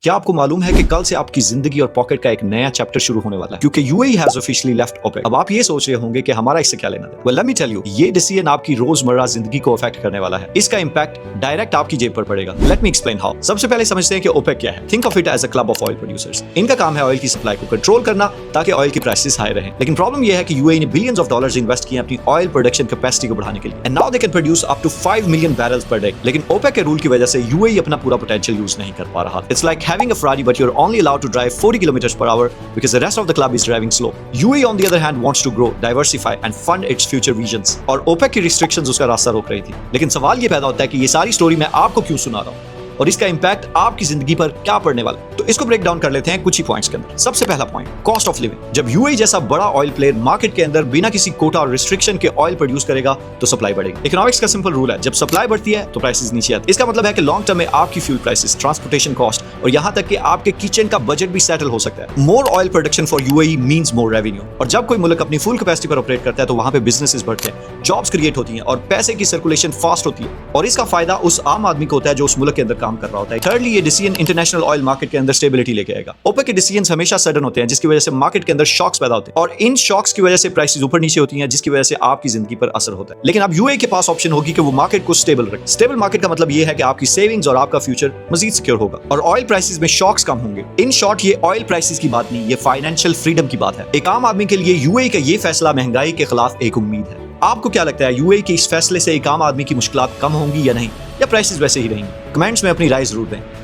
क्या आपको मालूम है कि कल से आपकी जिंदगी और पॉकेट का एक नया चैप्टर शुरू होने वाला है क्योंकि UAE has officially left OPEC. अब आप ये सोच रहे होंगे कि हमारा इससे क्या लेना है। Well let me tell you, ये डिसीजन आपकी रोजमर्रा जिंदगी को अफेक्ट करने वाला है। इसका इंपैक्ट डायरेक्ट आपकी जेब पर पड़ेगा। Let me explain how. सबसे पहले समझते हैं कि ओपेक क्या है। Think of it as a club of oil producers. इनका काम है ऑयल की सप्लाई को कंट्रोल करना ताकि ऑयल की प्राइसेस हाई रहें। लेकिन प्रॉब्लम यह है कि यूएई ने बिलियंस ऑफ डॉलर्स इन्वेस्ट किए अपनी ऑयल प्रोडक्शन कैपेसिटी को बढ़ाने के लिए and now they can produce up to 5 million barrels per day. लेकिन ओपेक के रूल की वजह से यूएई अपना पूरा पोटेंशियल यूज नहीं कर पा रहा। It's like having a Ferrari but only allowed to drive 40 kilometers per hour because the rest of the club is driving slow. UAE on the other hand wants to grow, diversify and fund its future visions. और OPEC की restrictions उसका रास्ता रोक रही थी। लेकिन सवाल ये पैदा होता है कि ये सारी स्टोरी मैं आपको क्यों सुना रहा हूँ और इसका इंपैक्ट आपकी जिंदगी पर क्या पड़ने वाला है। तो इसको ब्रेक डाउन कर लेते हैं कुछ ही पॉइंट्स के अंदर। सबसे पहला पॉइंट, कॉस्ट ऑफ लिविंग। जब यूएई जैसा बड़ा ऑयल प्लेयर मार्केट के अंदर बिना किसी कोटा और रिस्ट्रिक्शन के ऑयल प्रोड्यूस करेगा तो सप्लाई बढ़ेगी। इकोनॉमिक्स का सिंपल रूल है, जब सप्लाई बढ़ती है तो प्राइसेस नीचे आती है। इसका मतलब है कि लॉन्ग टर्म में आपकी फ्यूल प्राइसेस, ट्रांसपोर्टेशन कॉस्ट और यहाँ तक कि आपके किचन का बजट भी सेटल हो सकता है। मोर oil production for UAE means more revenue. और जब कोई मुल्क अपनी फुल कैपेसिटी पर ऑपरेट करता है तो वहां पे बिजनेसेस बढ़ते हैं, जॉब्स क्रिएट होती हैं और पैसे की सर्कुलेशन फास्ट होती है और इसका फायदा उस आम आदमी को होता है जो उस मुल्क के अंदर काम कर रहा होता है। थर्डली, ये डिसीजन इंटरनेशनल ऑयल मार्केट के अंदर स्टेबिलिटी लेके आएगा। ओपेक के डिसीजंस हमेशा सडन होते हैं जिसकी वजह से मार्केट के अंदर शॉक्स पैदा होते हैं और इन शॉक्स की वजह से प्राइसेस ऊपर नीचे होती हैं जिसकी वजह से आपकी जिंदगी पर असर होता है। लेकिन अब यूएई के पास ऑप्शन होगी कि वो मार्केट को स्टेबल रखे। स्टेबल मार्केट का मतलब ये है कि आपकी सेविंग्स और आपका फ्यूचर मजीद सिक्योर होगा और ऑयल प्राइसेस में शॉक्स कम होंगे। इन शॉर्ट, ये ऑयल प्राइसेस की बात नहीं, ये फाइनेंशियल फ्रीडम की बात है। एक आम आदमी के लिए यूएई का ये फैसला महंगाई के खिलाफ एक उम्मीद है। आपको क्या लगता है, यूएई के इस फैसले से एक आम आदमी की मुश्किलात कम होंगी या नहीं, या प्राइसेस वैसे ही रहेंगी? कमेंट्स में अपनी राय जरूर दें।